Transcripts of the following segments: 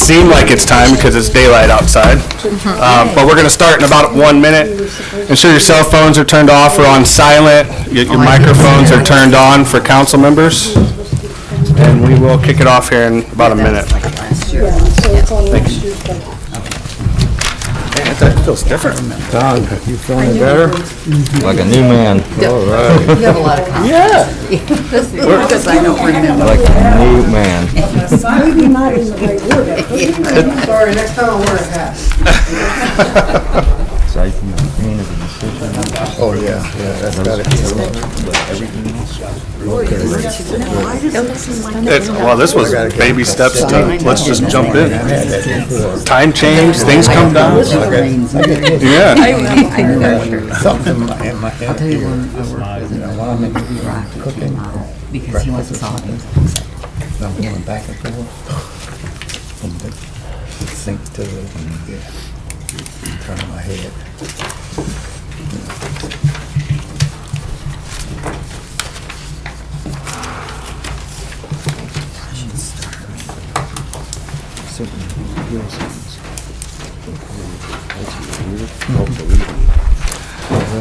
seem like it's time because it's daylight outside. But we're going to start in about 1 minute. Ensure your cell phones are turned off or on silent. Your microphones are turned on for council members. And we will kick it off here in about a minute. That feels different. Don, you feeling better? Like a new man. All right. You have a lot of confidence. Because I don't remember. Like a new man. Maybe not in the right word. Sorry, next time I'll wear a hat. Safe from the pain of the decision. Oh, yeah, that's got it. Well, this was baby steps to let's just jump in. Time change, things come down. Yeah. I knew that. Something in my head. I'll tell you when I worked with him, While I'm in cooking, because he wasn't talking. I'm going back and forth. From the sink to the, turning my head.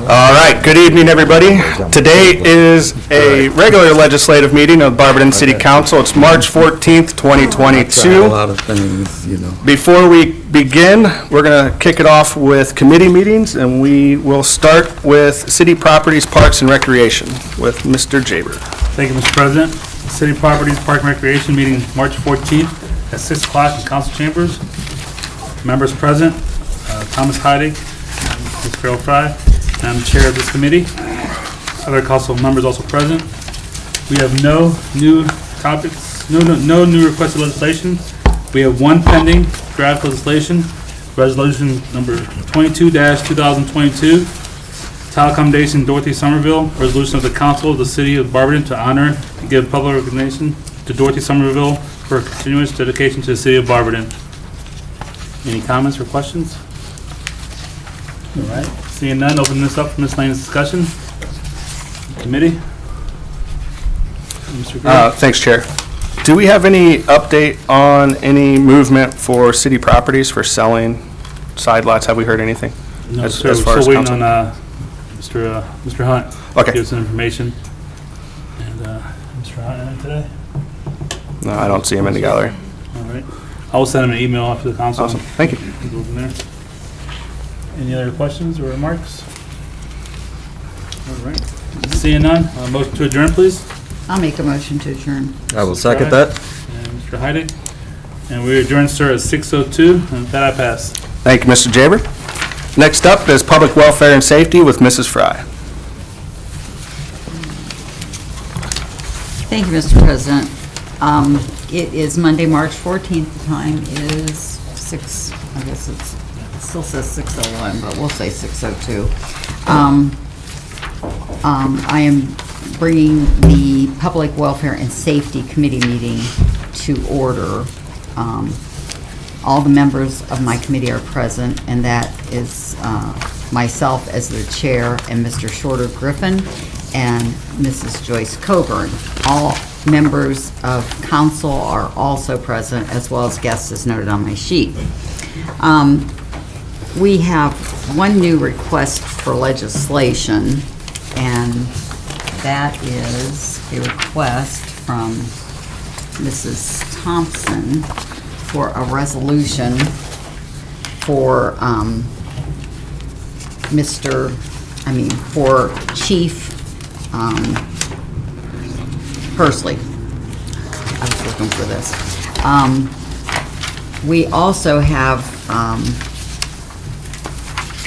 All right, good evening, everybody. Today is a regular legislative meeting of Barberton City Council. It's March 14th, Tried a 2022. lot of things, you know. Before we begin, we're going to kick it off with committee meetings, and we will start with City Properties, Parks, and Recreation with Mr. Jaber. Thank you, Mr. President. City Properties Park and Recreation meeting March 14th at 6 o'clock in council chambers. Members present, Thomas Heidig, Ms. Farrell Fry, and I'm the chair of this committee. Other council members also present. We have no new topics, no new requested legislation. We have one pending draft legislation, resolution number 22-2022. Title Accommodation Dorothy Somerville, resolution of the council of the city of Barberton to honor and give public recognition to Dorothy Somerville for her continuous dedication to the city of Barberton. Any comments or questions? All right, seeing none, open this up for miscellaneous discussion. Committee? Mr. Green? Thanks, Chair. Do we have any update on any movement for city properties for selling side lots? Have we heard anything? No, as sir, we're far as still waiting council? on Mr. Hunt. Okay. Give us some information. And Mr. Hunt in today? No, I don't see him in the gallery. All right. I will send him an email after the council. Awesome, thank you. We'll go from there. Any other questions or remarks? All right. Seeing none, motion to adjourn, please. I'll make a motion to adjourn. I will second that. And Mr. Heidig. And we adjourn, sir, at 6:02, and with that I pass. Thank you, Mr. Jaber. Next up is Public Welfare and Safety with Mrs. Fry. Thank you, Mr. President. It is Monday, March 14th. The time is 6, I guess it still says 6:01, but we'll say 6:02. I am bringing the Public Welfare and Safety Committee meeting to order. All the members of my committee are present, and that is myself as the chair and Mr. Shorter Griffin and Mrs. Joyce Coburn. All members of council are also present, as well as guests as noted on my sheet. We have one new request for legislation, and that is a request from Mrs. Thompson for a resolution for for Chief Pursley. I was looking for this. We also have, all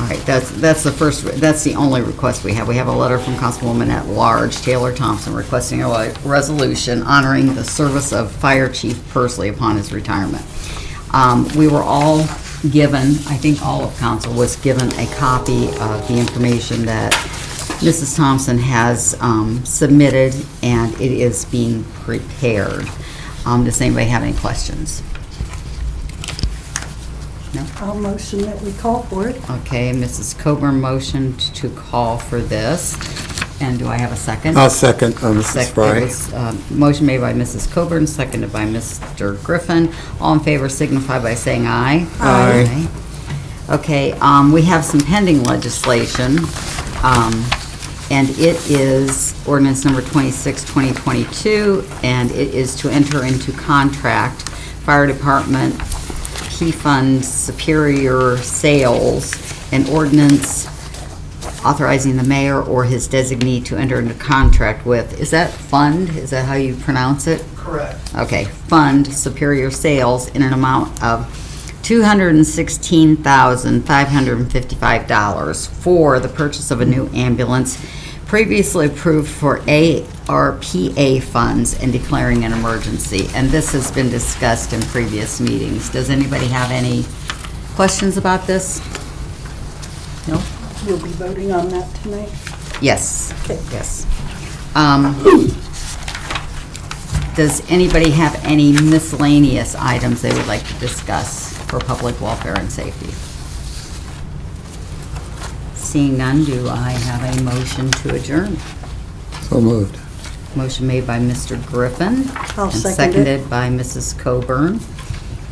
right, that's the only request we have. We have a letter from Councilwoman at Large, Taylor Thompson, requesting a resolution honoring the service of Fire Chief Pursley upon his retirement. We were all given, I think all of council was given a copy of the information that Mrs. Thompson has submitted, and it is being prepared. Does anybody have any questions? No? I'll motion that we call for it. Okay, Mrs. Coburn motioned to call for this. And do I have a second? I'll second, Mrs. Fry. It was, motion made by Mrs. Coburn, seconded by Mr. Griffin. All in favor signify by saying aye. Aye. Okay, we have some pending legislation, and it is ordinance number 26, 2022, and it is to enter into contract, fire department, P Fund Superior Sales, an ordinance authorizing the mayor or his designee to enter into contract with, is that fund? Is that how you pronounce it? Correct. Okay, Fund Superior Sales in an amount of $216,555 for the purchase of a new ambulance previously approved for ARPA funds and declaring an emergency. And this has been discussed in previous meetings. Does anybody have any questions about this? No? We'll be voting on that tonight. Yes, Okay. yes. Does anybody have any miscellaneous items they would like to discuss for public welfare and safety? Seeing none, do I have a motion to adjourn? So moved. Motion made by Mr. Griffin. I'll and second it. seconded by Mrs. Coburn.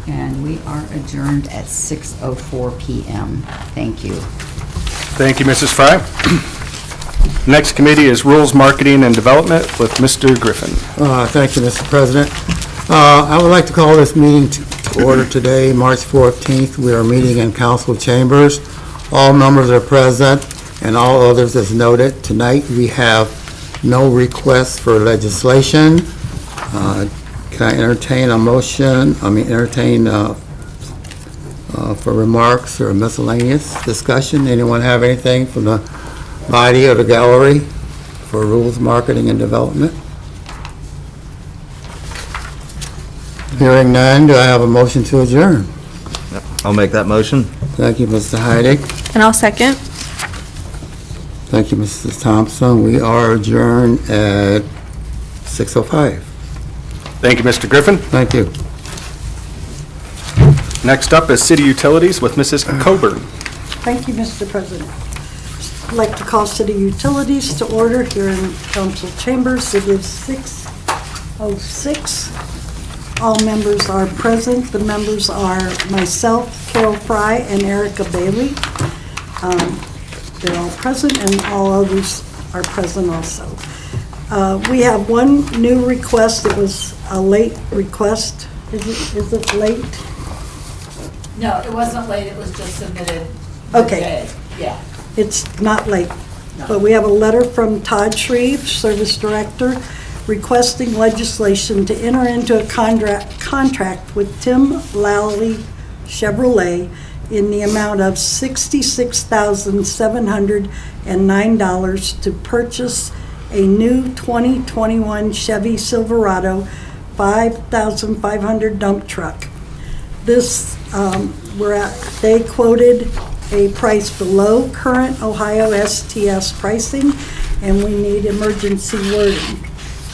And we are adjourned at 6:04 PM. Thank you. Thank you, Mrs. Fry. Next committee is Rules, Marketing, and Development with Mr. Griffin. Thank you, Mr. President. I would like to call this meeting to order today, March 14th. We are meeting in council chambers. All members are present, and all others as noted. Tonight, we have no requests for legislation. Can I entertain a motion, for remarks or miscellaneous discussion? Anyone have anything from the body or the gallery for Rules, Marketing, and Development? Hearing none, do I have a motion to adjourn? I'll make that motion. Thank you, Mr. Heidig. And I'll second. Thank you, Mrs. Thompson. We are adjourned at 6:05. Thank you, Mr. Griffin. Thank you. Next up is City Utilities with Mrs. Coburn. Thank you, Mr. President. I'd like to call City Utilities to order here in council chambers. It is 6:06. All members are present. The members are myself, Carol Fry, and Erica Bailey. They're all present, and all others are present also. We have one new request. It was a late request. Is it late? No, it wasn't late, it was just submitted Okay. today. Yeah. It's not late, but we have a letter from Todd Shreve, Service Director, requesting legislation to enter into a contract with Tim Lally Chevrolet in the amount of $66,709 to purchase a new 2021 Chevy Silverado 5,500 dump truck. This, they quoted a price below current Ohio STS pricing, and we need emergency wording.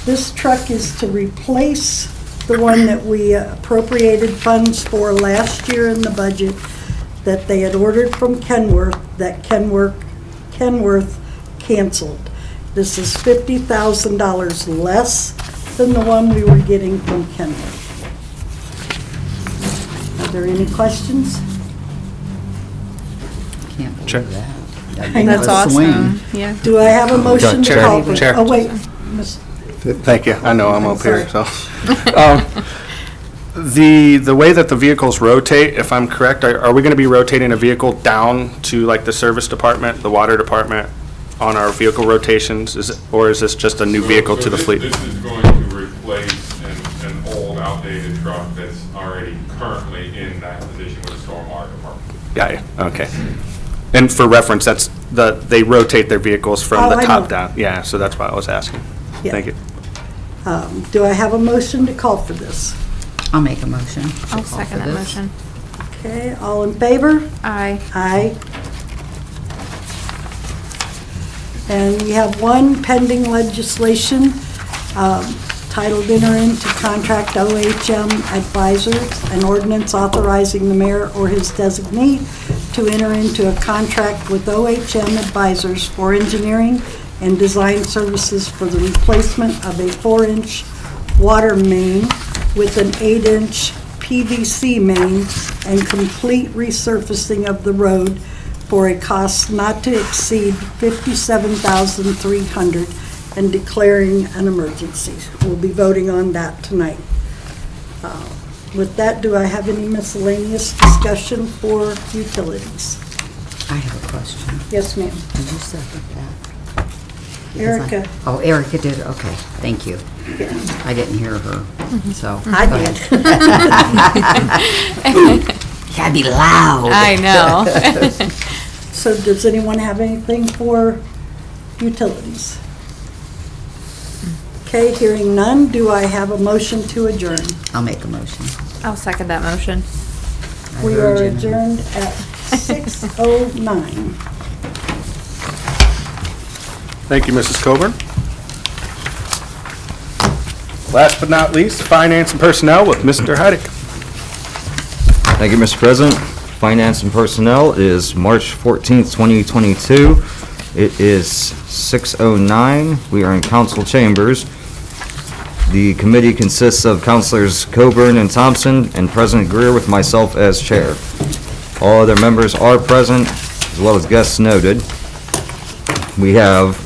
This truck is to replace the one that we appropriated funds for last year in the budget that they had ordered from Kenworth, that Kenworth canceled. This is $50,000 less than the one we were getting from Kenworth. Are there any questions? Can't believe Sure. that. That's awesome. Yeah. Do I have a motion to Chair, call for? Chair. Oh, wait. Miss- Thank you. I know I'm up here, so. Sorry. The way that the vehicles rotate, if I'm correct, are we going to be rotating a vehicle down to like the service department, the water department on our vehicle rotations? Or is this just a new vehicle to the fleet? This is going to replace an old outdated truck that's already currently in that position with the stormwater department. Got you. Okay. And for reference, they rotate their vehicles from Oh, the I top know. down. Yeah, so that's why I was asking. Yeah. Thank you. Do I have a motion to call for this? I'll make a motion. to I'll call second for that this. motion. Okay, all in favor? Aye. Aye. And we have one pending legislation titled Enter into Contract OHM Advisors, an ordinance authorizing the mayor or his designee to enter into a contract with OHM Advisors for engineering, and design services for the replacement of a 4-inch water main with an 8-inch PVC main and complete resurfacing of the road for a cost not to exceed $57,300 and declaring an emergency. We'll be voting on that tonight. With that, do I have any miscellaneous discussion for utilities? I have a question. Yes, ma'am. Did you second that? Erica. Oh, Erica did, okay, thank you. I didn't hear her, so. I go did. ahead. You gotta be loud. I know. So does anyone have anything for utilities? Okay, hearing none, do I have a motion to adjourn? I'll make a motion. I'll second that motion. I We heard are you. adjourned at 6:09. Thank you, Mrs. Coburn. Last but not least, Finance and Personnel with Mr. Heidick. Thank you, Mr. President. Finance and Personnel is March 14th, 2022. It is 6:09. We are in council chambers. The committee consists of Councilors Coburn and Thompson and President Greer with myself as chair. All other members are present, as well as guests noted. We have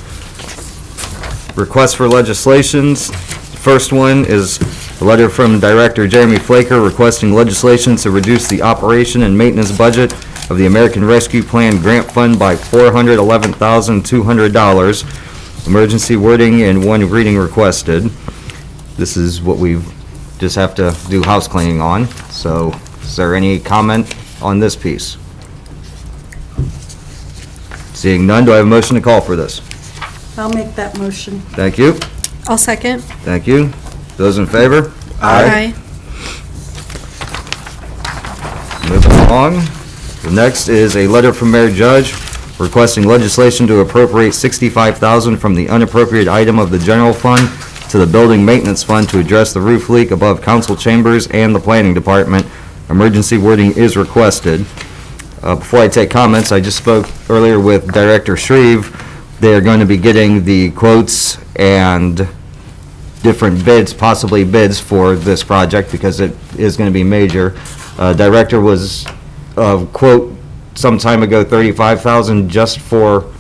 requests for legislations. The first one is a letter from Director Jeremy Flaker requesting legislation to reduce the operation and maintenance budget of the American Rescue Plan Grant Fund by $411,200. Emergency wording and one reading requested. This is what we just have to do house cleaning on. So is there any comment on this piece? Seeing none, do I have a motion to call for this? I'll make that motion. Thank you. I'll second. Thank you. Those in favor? Moving along. The next is a letter from Mayor Judge requesting legislation to appropriate $65,000 from the unappropriate item of the general fund to the building maintenance fund to address the roof leak above council chambers and the planning department. Emergency wording is requested. Before I take comments, I just spoke earlier with Director Shreve. They are going to be getting the quotes and different bids, possibly bids for this project because it is going to be major. Director was quote some time ago $35,000 just for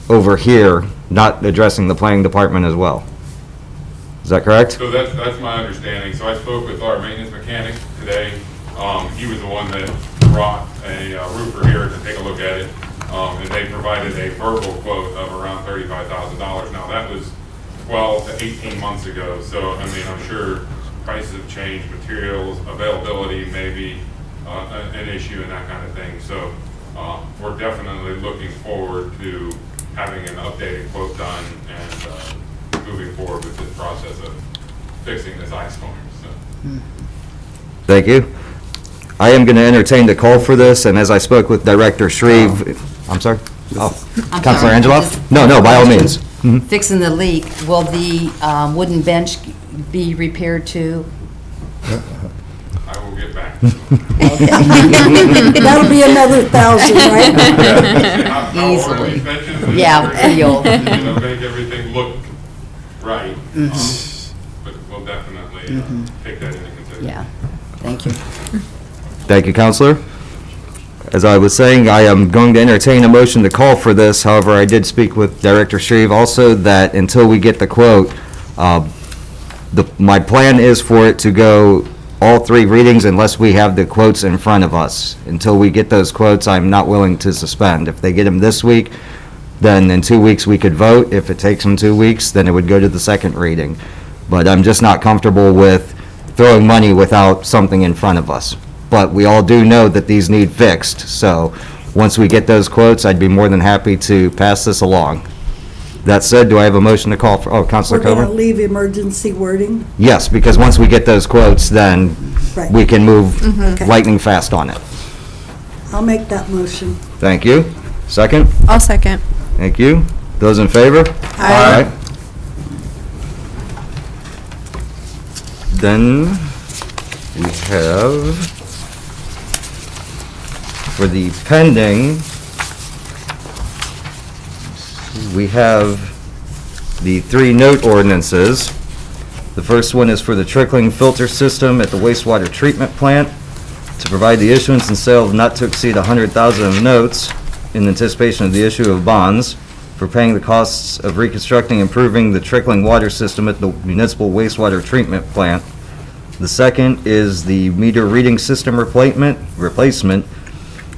over here, not addressing the planning department as well. Is that correct? So that's my understanding. So I spoke with our maintenance mechanic today. He was the one that brought a roofer here to take a look at it. And they provided a verbal quote of around $35,000. Now that was 12 to 18 months ago. So, I mean, I'm sure prices have changed, materials, availability may be an issue and that kind of thing. So we're definitely looking forward to having an updated quote done and moving forward with this process of fixing this ice storm. So. Thank you. I am going to entertain the call for this, and as I spoke with Director Shreve, I'm sorry? Oh, I'm Councilor sorry, Angeloff? just- No, by all means. Fixing the leak, will the wooden bench be repaired too? I will get back. That'll be another 1,000, right? How old are these Easily. benches? Yeah, pretty old. Make everything look right. But we'll definitely take that into consideration. Yeah, thank you. Thank you, Counselor. As I was saying, I am going to entertain a motion to call for this. However, I did speak with Director Shreve also that until we get the quote, my plan is for it to go all three readings unless we have the quotes in front of us. Until we get those quotes, I'm not willing to suspend. If they get them this week, then in 2 weeks we could vote. If it takes them 2 weeks, then it would go to the second reading. But I'm just not comfortable with throwing money without something in front of us. But we all do know that these need fixed, so once we get those quotes, I'd be more than happy to pass this along. That said, do I have a motion to call for, Councilor We're going to Coburn? leave emergency wording. Yes, because once we get those quotes, then Right. we can move Okay. lightning fast on it. I'll make that motion. Thank you. Second? I'll second. Thank you. Those in favor? Aye. Then we have, for the pending, we have the 3 note ordinances. The first one is for the trickling filter system at the wastewater treatment plant to provide the issuance and sale of not to exceed 100,000 of notes in anticipation of the issue of bonds for paying the costs of reconstructing and improving the trickling water system at the municipal wastewater treatment plant. The second is the meter reading system replacement,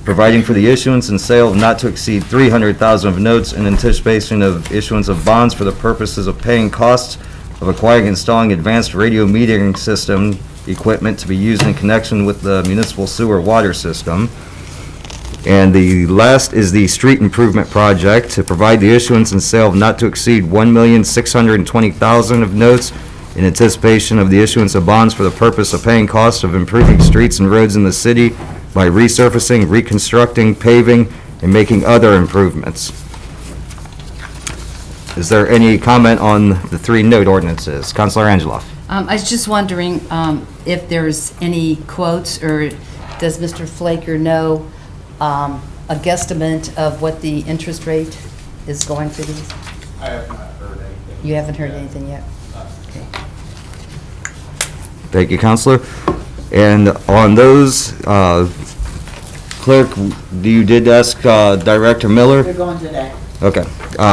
providing for the issuance and sale of not to exceed 300,000 of notes in anticipation of issuance of bonds for the purposes of paying costs of acquiring and installing advanced radio metering system equipment to be used in connection with the municipal sewer water system. And the last is the street improvement project to provide the issuance and sale of not to exceed 1,620,000 of notes in anticipation of the issuance of bonds for the purpose of paying costs of improving streets and roads in the city by resurfacing, reconstructing, paving, and making other improvements. Is there any comment on the 3 note ordinances? Councilor Angeloff? I was just wondering if there's any quotes, or does Mr. Flaker know a guesstimate of what the interest rate is going for these? I have not heard anything. You haven't heard anything yet? Okay. Thank you, Counselor. And on those, Clerk, you did ask Director Miller? They're going today. Okay.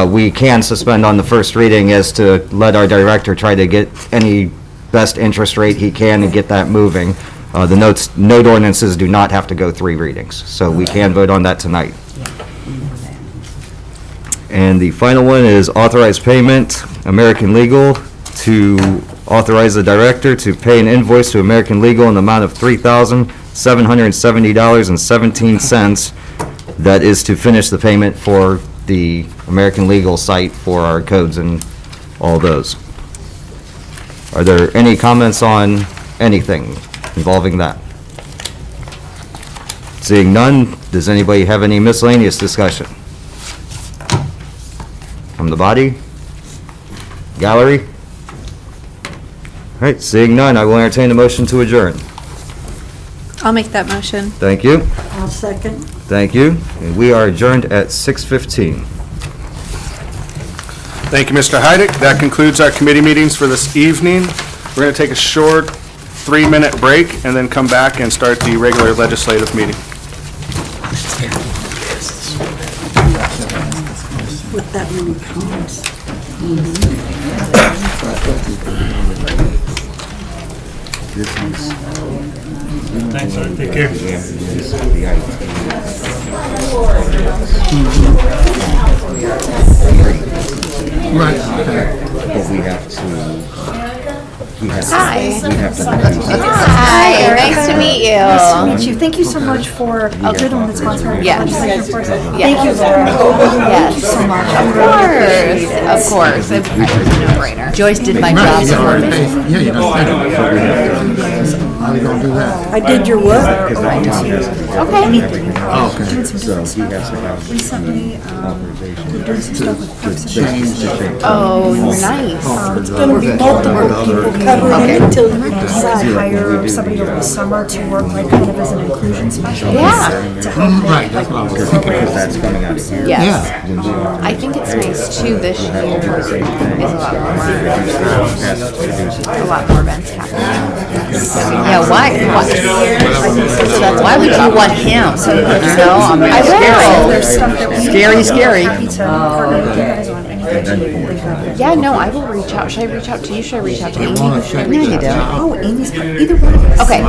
We can suspend on the first reading as to let our director try to get any best interest rate he can and get that moving. The note ordinances do not have to go 3 readings, so we can vote on that tonight. And the final one is authorized payment, American Legal, to authorize the director to pay an invoice to American Legal in the amount of $3,770.17. That is to finish the payment for the American Legal site for our codes and all those. Are there any comments on anything involving that? Seeing none, does anybody have any miscellaneous discussion? From the body? Gallery? All right, seeing none, I will entertain a motion to adjourn. I'll make that motion. Thank you. I'll second. Thank you. And we are adjourned at 6:15. Thank you, Mr. Heidick. That concludes our committee meetings for this evening. We're going to take a short 3-minute break and then come back and start the regular legislative meeting. With that many comments. Thanks, sir. Take care. But we have to... Hi. Hi, nice to meet you. Nice to meet you. Thank you so much for you're the one that's sponsoring Yes. legislation for us. Yes. Thank you, Laura. Yes. Thank you so much. Of course. It was a no-brainer. Joyce did my job for me. Yeah, you know, how are you gonna do that? I did your what? Okay. Recently, we're doing some stuff with Parks and Rec. Oh, nice. It's gonna be multiple people covering it until you To decide. hire somebody over the summer to work like kind of as an inclusion specialist. Yeah. To help Right, that's what I was thinking. That's coming out of here. Yes. I think it's nice too this year. There's a lot more events happening. Yeah, why would you want him? So, you know, I mean, I will. There's stuff that we Scary. happy to partner with you guys on anything. Yeah, no, I will reach out. Should I reach out to you? Should I reach out to Amy? Who should I No, reach you out to? don't. Oh, Amy's, either one of us. Okay,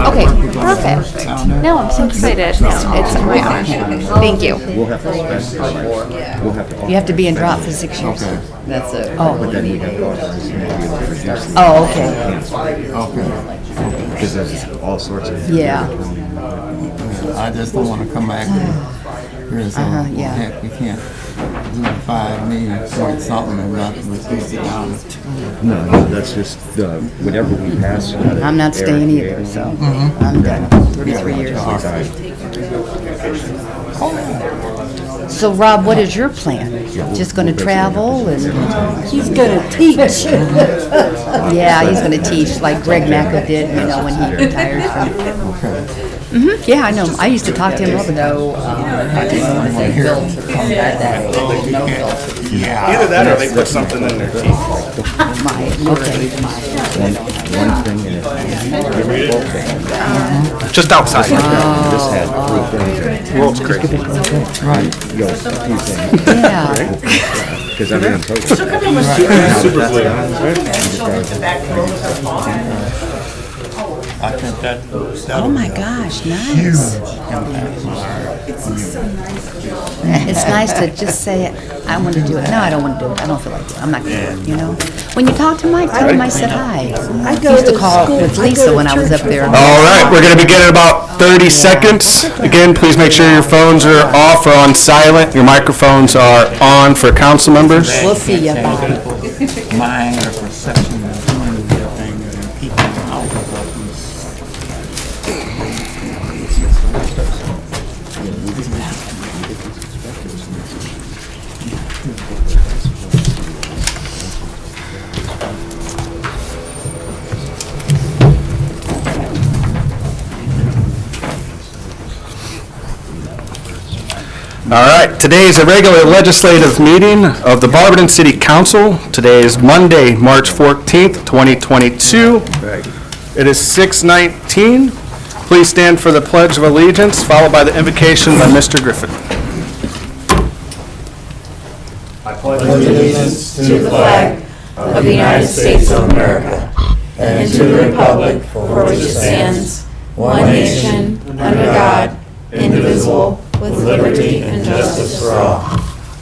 perfect. No, I'm so excited. No, it's my honor. Thank you. We'll have to spend, we'll have to... You have to be in drop for 6 years. That's it. But then we have to also reduce the... Oh, okay. Because there's all sorts of... Yeah. I just don't wanna come back and hear something, yeah. heck, we can't do 5 million point something and not reduce it down. No, that's just, whatever we pass... I'm not staying either, so I'm done. 33 years. So Rob, what is your plan? Just gonna travel and, He's gonna teach. yeah, he's gonna teach like Greg Macco did, you know, when he retired from Yeah, I know. I used to talk to him all the time. Either that or they put something in their teeth. Just outside. World's crazy. Yeah. Because everything Oh my gosh, nice. It's nice to just say, I want to do it. No, I don't want to do it. I don't feel like it. I'm not going to do it, you know? When you talk to Mike, tell him I said hi. I used to call with Lisa when I was up there. All right, we're going to begin in about 30 seconds. Again, please make sure your phones are off or on silent. Your microphones are on for council members. We'll see you. Bye. My perception of doing the things and keeping out of All right, today is a regular legislative meeting of the Barberton City Council. Today is Monday, March 14th, 2022. It is 6:19. Please stand for the Pledge of Allegiance, followed by the invocation by Mr. Griffin. Allegiance to the flag of the United States of America and to the republic for which it stands, one nation, under God, indivisible, with liberty and justice for all.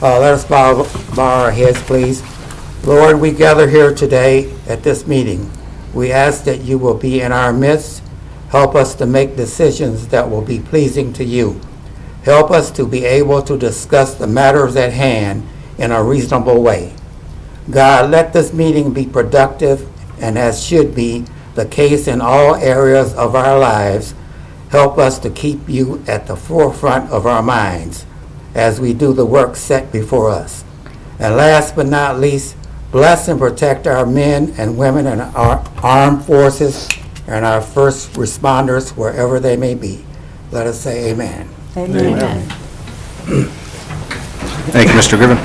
Let us bow our heads, please. Lord, we gather here today at this meeting. We ask that you will be in our midst. Help us to make decisions that will be pleasing to you. Help us to be able to discuss the matters at hand in a reasonable way. God, let this meeting be productive, and as should be the case in all areas of our lives, help us to keep you at the forefront of our minds as we do the work set before us. And last but not least, bless and protect our men and women in our armed forces and our first responders wherever they may be. Let us say amen. Amen. Thank you, Mr. Griffin.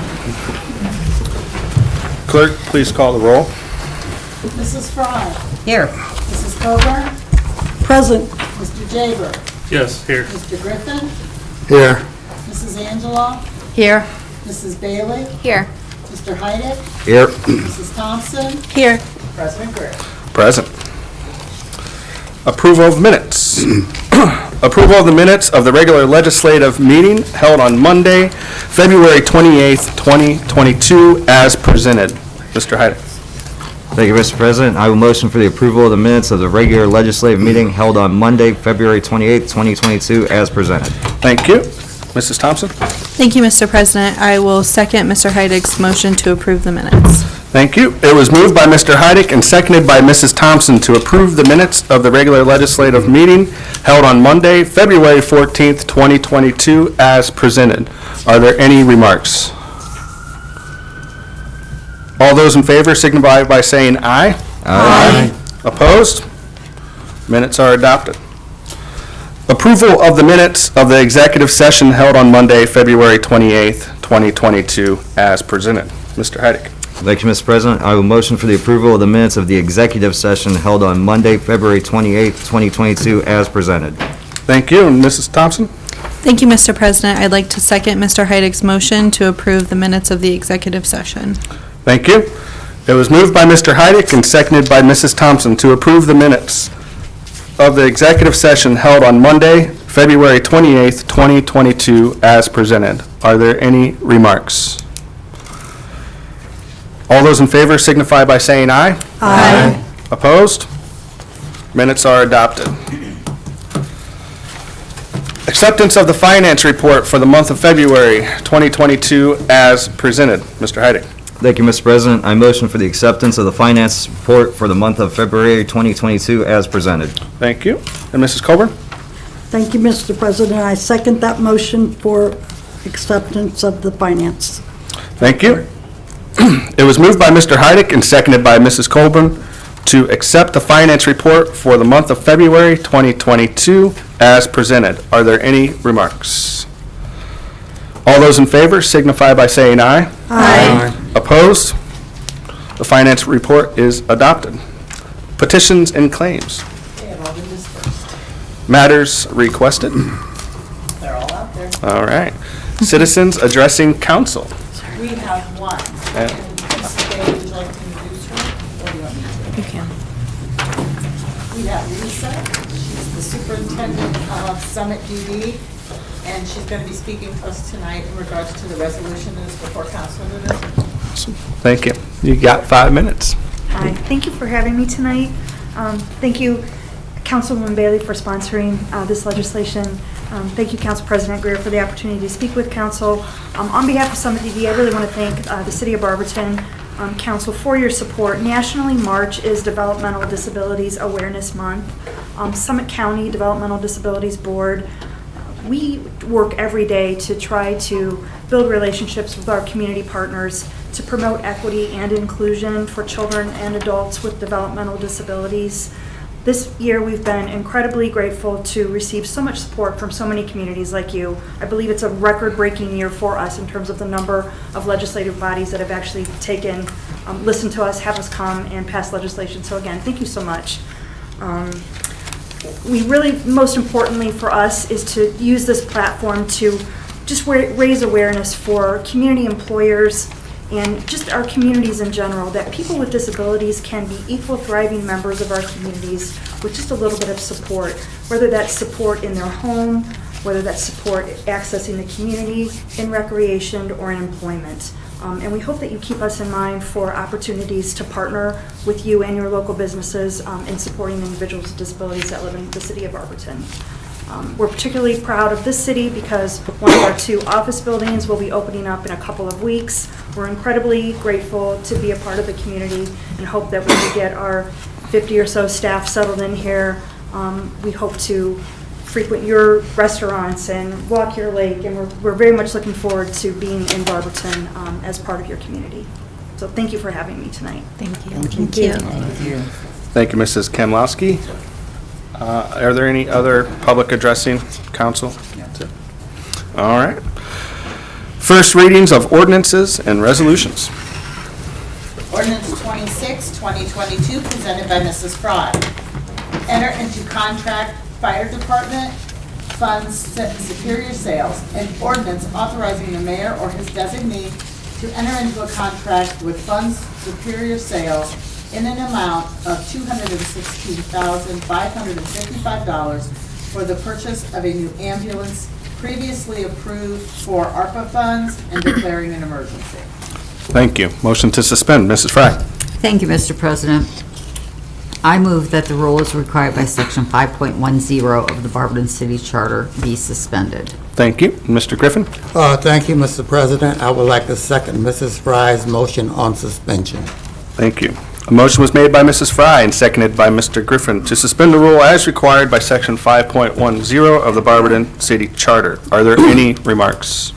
Clerk, please call the roll. Mrs. Fry, Here. Mrs. Coburn, Present. Mr. Jaber, Yes, here. Mr. Griffin, Here. Mrs. Angela, Here. Mrs. Bailey, Here. Mr. Heidick, Here. Mrs. Thompson, Here. President Grimm. Present. Approval of minutes. Approval of the minutes of the regular legislative meeting held on Monday, February 28th, 2022, as presented. Mr. Heidick. Thank you, Mr. President. I will motion for the approval of the minutes of the regular legislative meeting held on Monday, February 28th, 2022, as presented. Thank you. Mrs. Thompson? Thank you, Mr. President. I will second Mr. Heidig's motion to approve the minutes. Thank you. It was moved by Mr. Heidick and seconded by Mrs. Thompson to approve the minutes of the regular legislative meeting held on Monday, February 14th, 2022, as presented. Are there any remarks? All those in favor signify by saying aye. Aye. Opposed? Minutes are adopted. Approval of the minutes of the executive session held on Monday, February 28th, 2022, as presented. Mr. Heidick. Thank you, Mr. President. I will motion for the approval of the minutes of the executive session held on Monday, February 28th, 2022, as presented. Thank you. And Mrs. Thompson? Thank you, Mr. President. I'd like to second Mr. Heidig's motion to approve the minutes of the executive session. Thank you. It was moved by Mr. Heidick and seconded by Mrs. Thompson to approve the minutes of the executive session held on Monday, February 28th, 2022, as presented. Are there any remarks? All those in favor signify by saying aye. Aye. Opposed? Minutes are adopted. Acceptance of the finance report for the month of February 2022 as presented. Mr. Heidick. Thank you, Mr. President. I motion for the acceptance of the finance report for the month of February 2022 as presented. Thank you. And Mrs. Coburn? Thank you, Mr. President. I second that motion for acceptance of the finance. Thank you. It was moved by Mr. Heidick and seconded by Mrs. Colburn to accept the finance report for the month of February 2022 as presented. Are there any remarks? All those in favor signify by saying aye. Aye. Opposed? The finance report is adopted. Petitions and claims. They have all been dispersed. Matters requested. They're all out there. All right. Citizens addressing council. We have one. Yeah. And Mrs. Day, would you like to introduce her? Or do you want me to? You can. We have Lisa. She's the superintendent of Summit DD, and she's going to be speaking to us tonight in regards to the resolution that is before council today. Thank you. You got 5 minutes. Hi, thank you for having me tonight. Thank you, Councilwoman Bailey, for sponsoring this legislation. Thank you, Council President Greer, for the opportunity to speak with council. On behalf of Summit DD, I really want to thank the City of Barberton Council for your support. Nationally, March is Developmental Disabilities Awareness Month. Summit County Developmental Disabilities Board, we work every day to try to build relationships with our community partners to promote equity and inclusion for children and adults with developmental disabilities. This year, we've been incredibly grateful to receive so much support from so many communities like you. I believe it's a record-breaking year for us in terms of the number of legislative bodies that have actually listened to us, have us come and pass legislation. So again, thank you so much. We really, most importantly for us, is to use this platform to just raise awareness for community employers and just our communities in general, that people with disabilities can be equal, thriving members of our communities with just a little bit of support, whether that's support in their home, whether that's support accessing the community, in recreation, or in employment. And we hope that you keep us in mind for opportunities to partner with you and your local businesses in supporting individuals with disabilities that live in the city of Barberton. We're particularly proud of this city because one of our 2 office buildings will be opening up in a couple of weeks. We're incredibly grateful to be a part of the community and hope that when we get our 50 or so staff settled in here, we hope to frequent your restaurants and walk your lake, and we're very much looking forward to being in Barberton as part of your community. So thank you for having me tonight. Thank you. Thank you. Thank you. Thank you, Mrs. Kamlowski. Are there any other public addressing council? All right. First readings of ordinances and resolutions. Ordinance 26, 2022, presented by Mrs. Fry. Enter into contract fire department funds Superior Sales, an ordinance authorizing the mayor or his designee to enter into a contract with Funds Superior Sales in an amount of $216,555 for the purchase of a new ambulance previously approved for ARPA funds and declaring an emergency. Thank you. Motion to suspend, Mrs. Fry. Thank you, Mr. President. I move that the rule as required by Section 5.10 of the Barberton City Charter be suspended. Thank you. Mr. Griffin? Thank you, Mr. President. I would like to second Mrs. Fry's motion on suspension. Thank you. A motion was made by Mrs. Fry and seconded by Mr. Griffin to suspend the rule as required by Section 5.10 of the Barberton City Charter. Are there any remarks?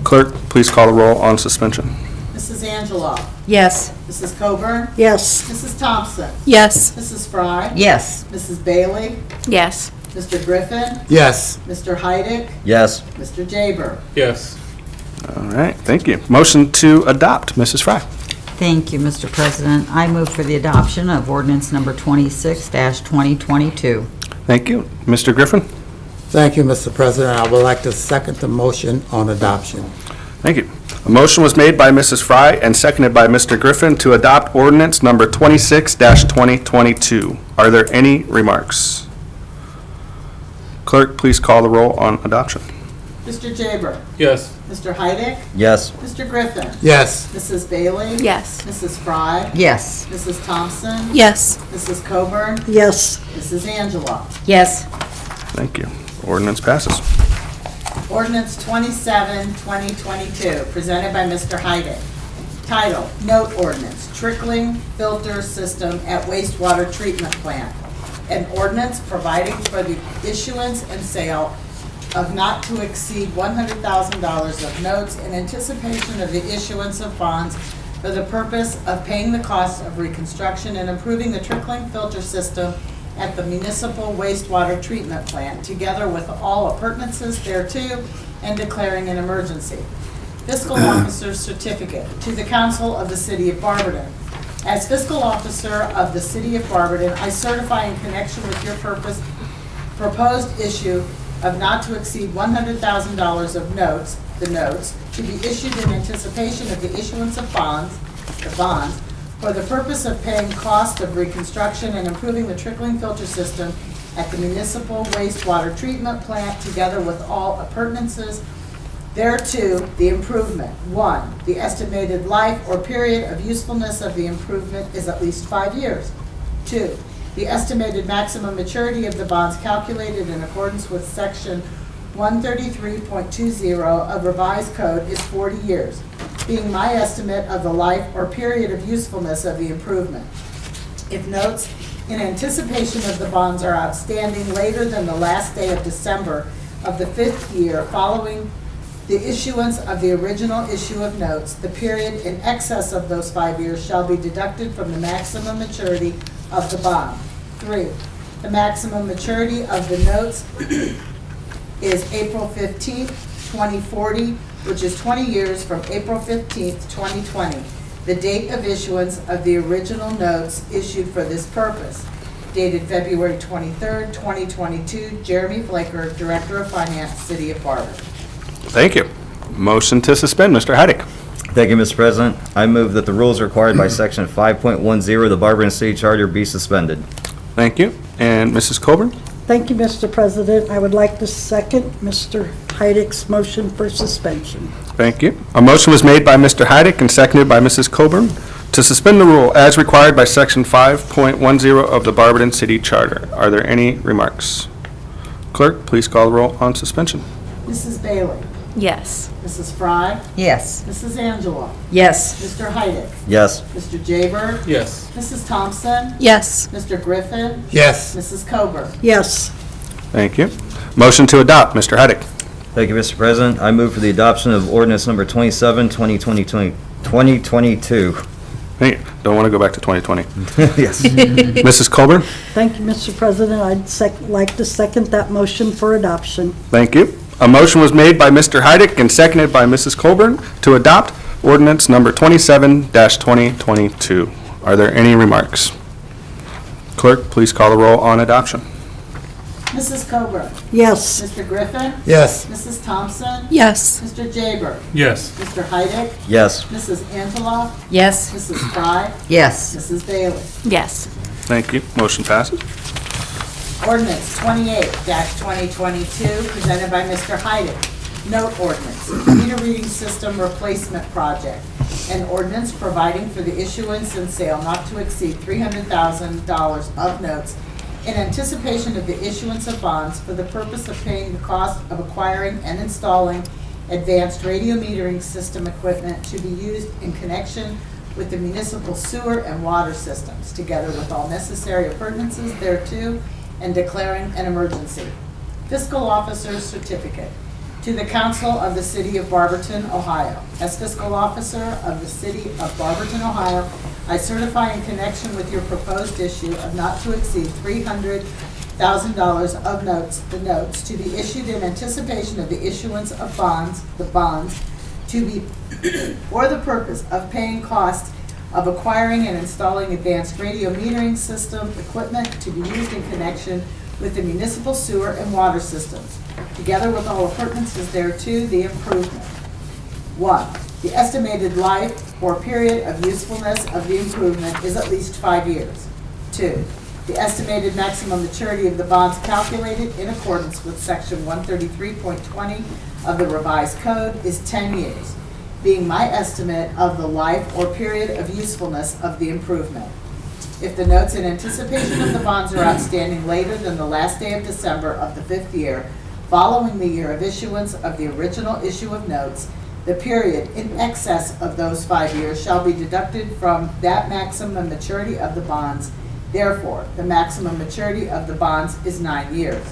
Clerk, please call the roll on suspension. Mrs. Angelo? Yes. Mrs. Coburn? Yes. Mrs. Thompson? Yes. Mrs. Fry? Yes. Mrs. Bailey? Yes. Mr. Griffin? Yes. Mr. Heidick? Yes. Mr. Jaber? Yes. All right, thank you. Motion to adopt, Mrs. Fry. Thank you, Mr. President. I move for the adoption of ordinance number 26-2022. Thank you. Mr. Griffin? Thank you, Mr. President. I would like to second the motion on adoption. Thank you. A motion was made by Mrs. Fry and seconded by Mr. Griffin to adopt ordinance number 26-2022. Are there any remarks? Clerk, please call the roll on adoption. Mr. Jaber? Yes. Mr. Heidick? Yes. Mr. Griffin? Yes. Mrs. Bailey? Yes. Mrs. Fry? Yes. Mrs. Thompson? Yes. Mrs. Coburn? Yes. Mrs. Angelo? Yes. Thank you. Ordinance passes. Ordinance 27, 2022, presented by Mr. Heidick. Title, Note Ordinance, Trickling Filter System at Wastewater Treatment Plant. An ordinance providing for the issuance and sale of not to exceed $100,000 of notes in anticipation of the issuance of bonds for the purpose of paying the cost of reconstruction and improving the trickling filter system at the municipal wastewater treatment plant, together with all appurtenances thereto, and declaring an emergency. Fiscal Officer's Certificate to the Council of the City of Barberton. As Fiscal Officer of the City of Barberton, I certify in connection with your proposed issue of not to exceed $100,000 of notes, the notes, to be issued in anticipation of the issuance of bonds, the bonds, for the purpose of paying cost of reconstruction and improving the trickling filter system at the municipal wastewater treatment plant, together with all appurtenances thereto, the improvement. 1, the estimated life or period of usefulness of the improvement is at least 5 years. 2, the estimated maximum maturity of the bonds calculated in accordance with section 133.20 of revised code is 40 years, being my estimate of the life or period of usefulness of the improvement. If notes in anticipation of the bonds are outstanding later than the last day of December of the 5th year following the issuance of the original issue of notes, the period in excess of those 5 years shall be deducted from the maximum maturity of the bond. 3, the maximum maturity of the notes is April 15th, 2040, which is 20 years from April 15th, 2020, the date of issuance of the original notes issued for this purpose. Dated February 23rd, 2022, Jeremy Flaker, Director of Finance, City of Barberton. Thank you. Motion to suspend, Mr. Heidick. Thank you, Mr. President. I move that the rules required by Section 5.10 of the Barberton City Charter be suspended. Thank you. And Mrs. Colburn? Thank you, Mr. President. I would like to second Mr. Heidick's motion for suspension. Thank you. A motion was made by Mr. Heidick and seconded by Mrs. Colburn to suspend the rule as required by Section 5.10 of the Barberton City Charter. Are there any remarks? Clerk, please call the roll on suspension. Mrs. Bailey? Yes. Mrs. Fry? Yes. Mrs. Angela? Yes. Mr. Heidick? Yes. Mr. Jaber? Yes. Mrs. Thompson? Yes. Mr. Griffin? Yes. Mrs. Coburn? Yes. Thank you. Motion to adopt, Mr. Heidick. Thank you, Mr. President. I move for the adoption of ordinance number 27, 2022. Hey, don't want to go back to 2020. Yes. Mrs. Colburn? Thank you, Mr. President. I'd like to second that motion for adoption. Thank you. A motion was made by Mr. Heidick and seconded by Mrs. Colburn to adopt ordinance number 27-2022. Are there any remarks? Clerk, please call the roll on adoption. Mrs. Coburn? Yes. Mr. Griffin? Yes. Mrs. Thompson? Yes. Mr. Jaber? Yes. Mr. Heidick? Yes. Mrs. Angela? Yes. Mrs. Fry? Yes. Mrs. Bailey? Yes. Thank you. Motion passes. Ordinance 28-2022, presented by Mr. Heidick. Note ordinance, meter reading system replacement project. An ordinance providing for the issuance and sale not to exceed $300,000 of notes in anticipation of the issuance of bonds for the purpose of paying the cost of acquiring and installing advanced radio metering system equipment to be used in connection with the municipal sewer and water systems, together with all necessary appurtenances thereto, and declaring an emergency. Fiscal Officer's Certificate to the Council of the City of Barberton, Ohio. As Fiscal Officer of the City of Barberton, Ohio, I certify in connection with your proposed issue of not to exceed $300,000 of notes, the notes to be issued in anticipation of the issuance of bonds, the bonds to be for the purpose of paying costs of acquiring and installing advanced radio metering system equipment to be used in connection with the municipal sewer and water systems, together with all appurtenances thereto, the improvement. 1, the estimated life or period of usefulness of the improvement is at least 5 years. 2, the estimated maximum maturity of the bonds calculated in accordance with section 133.20 of the revised code is 10 years, being my estimate of the life or period of usefulness of the improvement. If the notes in anticipation of the bonds are outstanding later than the last day of December of the 5th year, following the year of issuance of the original issue of notes, the period in excess of those 5 years shall be deducted from that maximum maturity of the bonds. Therefore, the maximum maturity of the bonds is 9 years.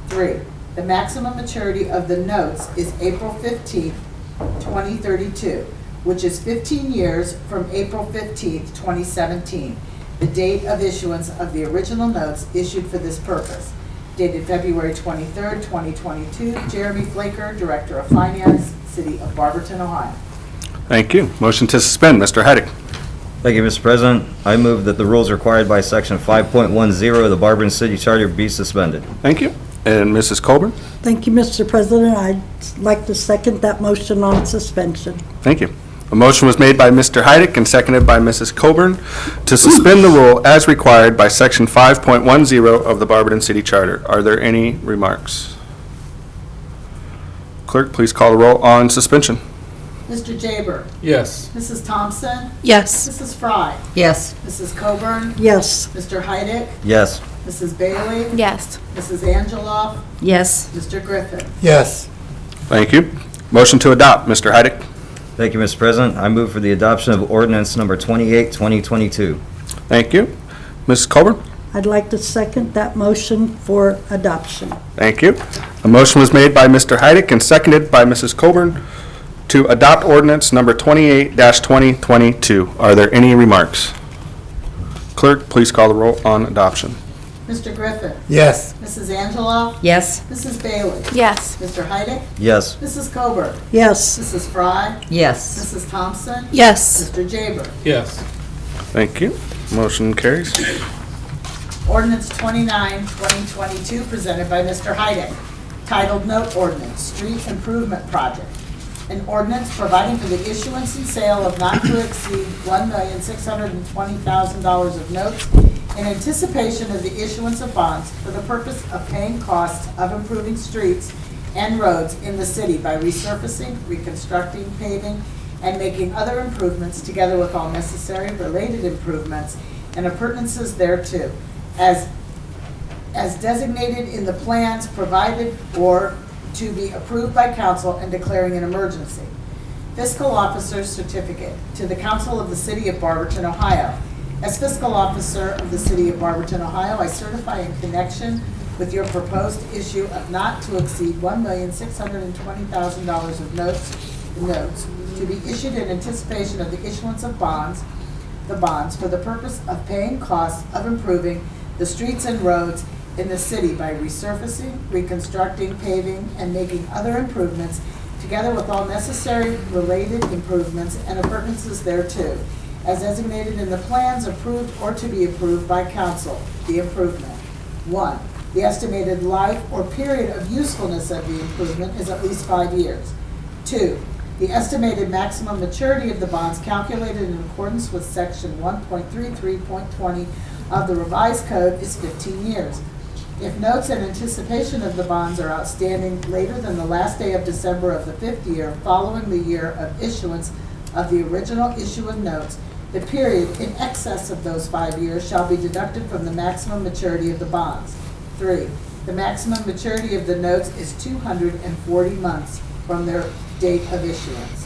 3, the maximum maturity of the notes is April 15th, 2032, which is 15 years from April 15th, 2017, the date of issuance of the original notes issued for this purpose. Dated February 23rd, 2022, Jeremy Flaker, Director of Finance, City of Barberton, Ohio. Thank you. Motion to suspend, Mr. Heidick. Thank you, Mr. President. I move that the rules required by Section 5.10 of the Barberton City Charter be suspended. Thank you. And Mrs. Colburn? Thank you, Mr. President. I'd like to second that motion on suspension. Thank you. A motion was made by Mr. Heidick and seconded by Mrs. Colburn to suspend the rule as required by Section 5.10 of the Barberton City Charter. Are there any remarks? Clerk, please call the roll on suspension. Mr. Jaber? Yes. Mrs. Thompson? Yes. Mrs. Fry? Yes. Mrs. Coburn? Yes. Mr. Heidick? Yes. Mrs. Bailey? Yes. Mrs. Angeloff? Yes. Mr. Griffin? Yes. Thank you. Motion to adopt, Mr. Heidick. Thank you, Mr. President. I move for the adoption of ordinance number 28, 2022. Thank you. Mrs. Colburn? I'd like to second that motion for adoption. Thank you. A motion was made by Mr. Heidick and seconded by Mrs. Colburn to adopt ordinance number 28-2022. Are there any remarks? Clerk, please call the roll on adoption. Mr. Griffin? Yes. Mrs. Angeloff? Yes. Mrs. Bailey? Yes. Mr. Heidick? Yes. Mrs. Coburn? Yes. Mrs. Fry? Yes. Mrs. Thompson? Yes. Mr. Jaber? Yes. Thank you. Motion carries. Ordinance 29, 2022, presented by Mr. Heidick, titled Note Ordinance, Street Improvement Project. An ordinance providing for the issuance and sale of not to exceed $1,620,000 of notes in anticipation of the issuance of bonds for the purpose of paying costs of improving streets and roads in the city by resurfacing, reconstructing, paving, and making other improvements together with all necessary related improvements and appurtenances thereto, as designated in the plans provided or to be approved by council and declaring an emergency. Fiscal Officer's Certificate to the Council of the City of Barberton, Ohio. As Fiscal Officer of the City of Barberton, Ohio, I certify in connection with your proposed issue of not to exceed $1,620,000 of notes to be issued in anticipation of the issuance of bonds for the purpose of paying costs of improving the streets and roads in the city by resurfacing, reconstructing, paving, and making other improvements, together with all necessary related improvements and appurtenances thereto, as designated in the plans approved or to be approved by council. The improvement. 1. The estimated life or period of usefulness of the improvement is at least 5 years. 2. The estimated maximum maturity of the bonds calculated in accordance with section 1.33.20 of the revised code is 15 years. If notes in anticipation of the bonds are outstanding later than the last day of December of the 5th year following the year of issuance of the original issue of notes, the period in excess of those 5 years shall be deducted from the maximum maturity of the bonds. 3. The maximum maturity of the notes is 240 months from their date of issuance.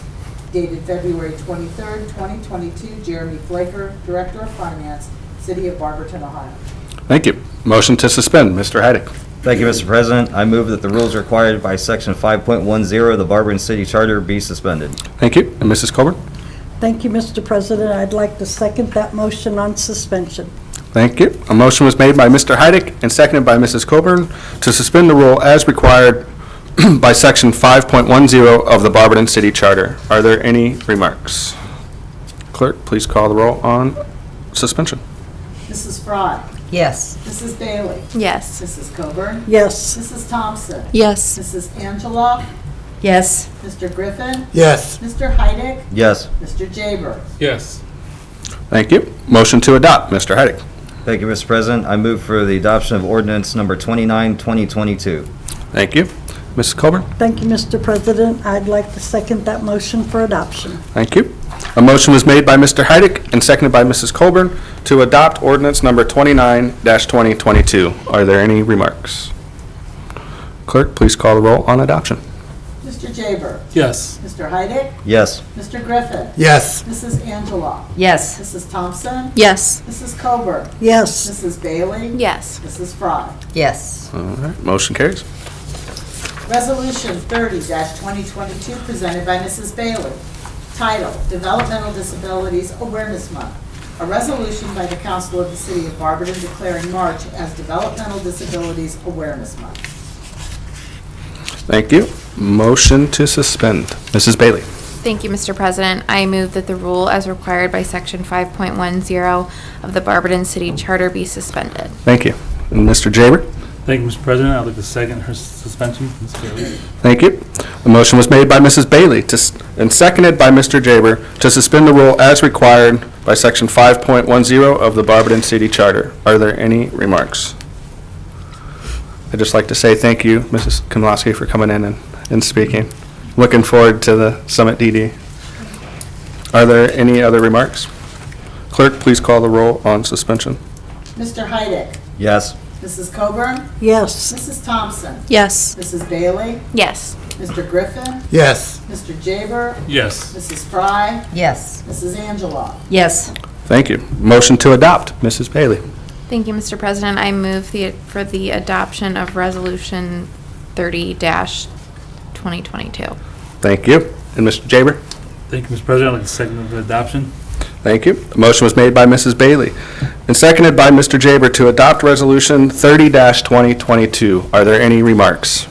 Dated February 23rd, 2022, Jeremy Flaker, Director of Finance, City of Barberton, Ohio. Thank you. Motion to suspend, Mr. Heidick. Thank you, Mr. President. I move that the rules required by Section 5.10 of the Barberton City Charter be suspended. Thank you. And Mrs. Colburn? Thank you, Mr. President. I'd like to second that motion on suspension. Thank you. A motion was made by Mr. Heidick and seconded by Mrs. Colburn to suspend the rule as required by Section 5.10 of the Barberton City Charter. Are there any remarks? Clerk, please call the roll on suspension. Mrs. Fry? Yes. Mrs. Bailey? Yes. Mrs. Coburn? Yes. Mrs. Thompson? Yes. Mrs. Angeloff? Yes. Mr. Griffin? Yes. Mr. Heidick? Yes. Mr. Jaber? Yes. Thank you. Motion to adopt, Mr. Heidick. Thank you, Mr. President. I move for the adoption of ordinance number 29, 2022. Thank you. Mrs. Colburn? Thank you, Mr. President. I'd like to second that motion for adoption. Thank you. A motion was made by Mr. Heidick and seconded by Mrs. Colburn to adopt ordinance number 29-2022. Are there any remarks? Clerk, please call the roll on adoption. Mr. Jaber? Yes. Mr. Heidick? Yes. Mr. Griffin? Yes. Mrs. Angeloff? Yes. Mrs. Thompson? Yes. Mrs. Coburn? Yes. Mrs. Bailey? Yes. Mrs. Fry? Yes. All right, motion carries. Resolution 30-2022, presented by Mrs. Bailey, Title, Developmental Disabilities Awareness Month. A resolution by the Council of the City of Barberton declaring March as Developmental Disabilities Awareness Month. Thank you. Motion to suspend. Mrs. Bailey. Thank you, Mr. President. I move that the rule as required by Section 5.10 of the Barberton City Charter be suspended. Thank you. And Mr. Jaber. Thank you, Mr. President. I'd like to second her suspension. Ms. Bailey. Thank you. A motion was made by Mrs. Bailey and seconded by Mr. Jaber to suspend the rule as required by Section 5.10 of the Barberton City Charter. Are there any remarks? I'd just like to say thank you, Mrs. Komlowski, for coming in and speaking. Looking forward to the Summit DD. Are there any other remarks? Clerk, please call the roll on suspension. Mr. Heidick. Yes. Mrs. Coburn. Yes. Mrs. Thompson. Yes. Mrs. Bailey. Yes. Mr. Griffin. Yes. Mr. Jaber. Yes. Mrs. Fry. Yes. Mrs. Angela. Yes. Thank you. Motion to adopt. Mrs. Bailey. Thank you, Mr. President. I move for the adoption of Resolution 30-2022. Thank you. And Mr. Jaber? Thank you, Mr. President. I'd like to second the adoption. Thank you. A motion was made by Mrs. Bailey and seconded by Mr. Jaber to adopt Resolution 30-2022. Are there any remarks?